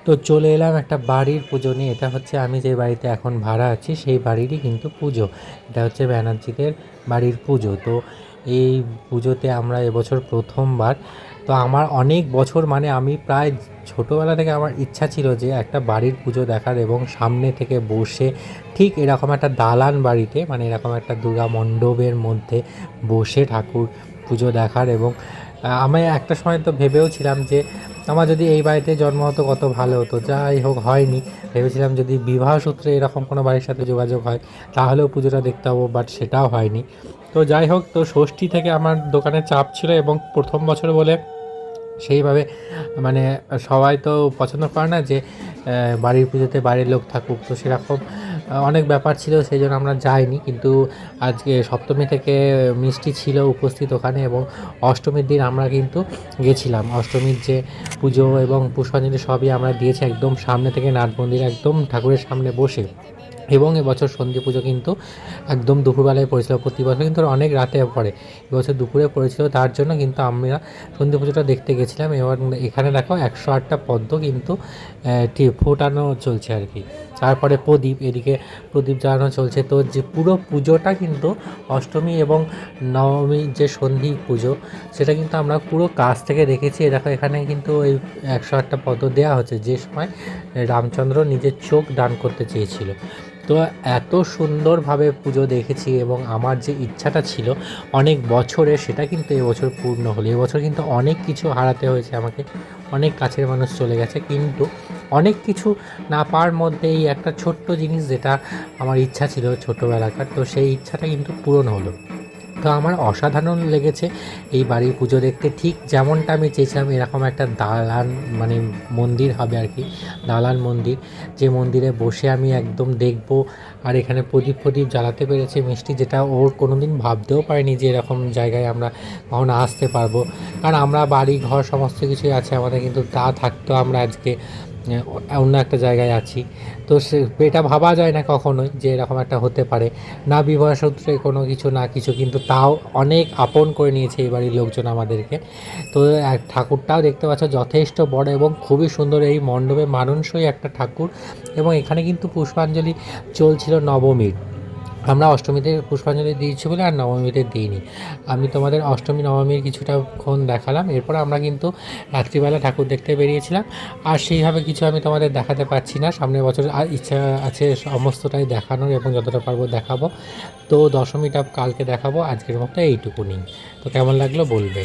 তো চলে এলাম একটা বাড়ির পুজো নিয়ে। এটা হচ্ছে আমি যে বাড়িতে এখন ভাড়া আছি সেই বাড়িরই কিন্তু পুজো। এটা হচ্ছে ব্যানার্জিদের বাড়ির পুজো। তো এই পুজোতে আমরা এবছর প্রথমবার। তো আমার অনেক বছর মানে আমি প্রায় ছোটোবেলা থেকে আমার ইচ্ছা ছিল যে একটা বাড়ির পুজো দেখার এবং সামনে থেকে বসে ঠিক এরকম একটা দালান বাড়িতে, মানে এরকম একটা দুর্গা মণ্ডপের মধ্যে বসে ঠাকুর পুজো দেখার। এবং আমি একটা সময় তো ভেবেও ছিলাম যে আমার যদি এই বাড়িতে জন্ম হতো কত ভালো হতো। যাই হোক, হয়নি। ভেবেছিলাম যদি বিবাহ সূত্রে এরকম কোনো বাড়ির সাথে যোগাযোগ হয় তাহলেও পুজোটা দেখতে পাবো, বাট সেটাও হয়নি। তো যাই হোক, তো ষষ্ঠী থেকে আমার দোকানে চাপ ছিল এবং প্রথম বছর বলে সেইভাবে মানে সবাই তো পছন্দ করে না যে বাড়ির পুজোতে বাইরের লোক থাকুক। তো সেরকম অনেক ব্যাপার ছিল, সেই জন্য আমরা যাইনি। কিন্তু আজকে সপ্তমী থেকে মিষ্টি ছিল উপস্থিত ওখানে, এবং অষ্টমীর দিন আমরা কিন্তু গেছিলাম। অষ্টমীর যে পুজো এবং পুষ্পাঞ্জলি সবই আমরা দিয়েছি একদম সামনে থেকে, নাট মন্দির একদম ঠাকুরের সামনে বসে। এবং এবছর সন্ধি পুজো কিন্তু একদম দুপুরবেলায় পড়েছিল। প্রতি বছর কিন্তু অনেক রাতে পড়ে, এবছর দুপুরে পড়েছিল। তার জন্য কিন্তু আমরা সন্ধি পুজোটা দেখতে গেছিলাম। এবার এখানে দেখো 108টা পদ্ম কিন্তু ফোটানো চলছে আর কি। তারপরে প্রদীপ, এদিকে প্রদীপ জ্বালানো চলছে। তো যে পুরো পুজোটা কিন্তু অষ্টমী এবং নবমীর যে সন্ধি পুজো সেটা কিন্তু আমরা পুরো কাছ থেকে দেখেছি। দেখো এখানে কিন্তু ওই 108টা পদ্ম দেওয়া হচ্ছে, যে সময় রামচন্দ্র নিজের চোখ দান করতে চেয়েছিল। তো এত সুন্দরভাবে পুজো দেখেছি, এবং আমার যে ইচ্ছাটা ছিল অনেক বছরে সেটা কিন্তু এবছর পূর্ণ হলো। এবছর কিন্তু অনেক কিছু হারাতে হয়েছে আমাকে, অনেক কাছের মানুষ চলে গেছে, কিন্তু অনেক কিছু না পাওয়ার মধ্যে এই একটা ছোট্ট জিনিস যেটা আমার ইচ্ছা ছিল ছোটোবেলাকার, তো সেই ইচ্ছাটা কিন্তু পূরণ হলো। তো আমার অসাধারণ লেগেছে এই বাড়ির পুজো দেখতে। ঠিক যেমনটা আমি চেয়েছিলাম, এরকম একটা দালান মানে মন্দির হবে আর কি, দালান মন্দির, যে মন্দিরে বসে আমি একদম দেখব। আর এখানে প্রদীপ প্রদীপ জ্বালাতে পেরেছে মিষ্টি, যেটা ওর কোনো দিন ভাবতেও পারিনি যে এরকম জায়গায় আমরা কখনো আসতে পারবো। কারণ আমরা বাড়ি ঘর সমস্ত কিছুই আছে আমাদের, কিন্তু তা থাকতেও আমরা আজকে অন্য একটা জায়গায় আছি। তো এটা ভাবা যায় না কখনোই যে এরকম একটা হতে পারে। না বিবাহ সূত্রে কোনো কিছু না কিছু, কিন্তু তাও অনেক আপন করে নিয়েছে এই বাড়ির লোকজন আমাদেরকে। তো ঠাকুরটাও দেখতে পাচ্ছ যথেষ্ট বড় এবং খুবই সুন্দর। এই মণ্ডপে মানানসই একটা ঠাকুর। এবং এখানে কিন্তু পুষ্পাঞ্জলি চলছিল নবমীর। আমরা অষ্টমীতে পুষ্পাঞ্জলি দিয়েছি বলে আর নবমীতে দিইনি। আমি তোমাদের অষ্টমী নবমীর কিছুটাক্ষণ দেখালাম, এরপর আমরা কিন্তু রাত্রিবেলা ঠাকুর দেখতে বেরিয়েছিলাম। আর সেইভাবে কিছু আমি তোমাদের দেখাতে পারছি না, সামনের বছর আর ইচ্ছা আছে সমস্তটাই দেখানোর এবং যতটা পারবো দেখাবো। তো দশমীটা কালকে দেখাবো, আজকের মতো এইটুকুনি। তো কেমন লাগলো বলবে।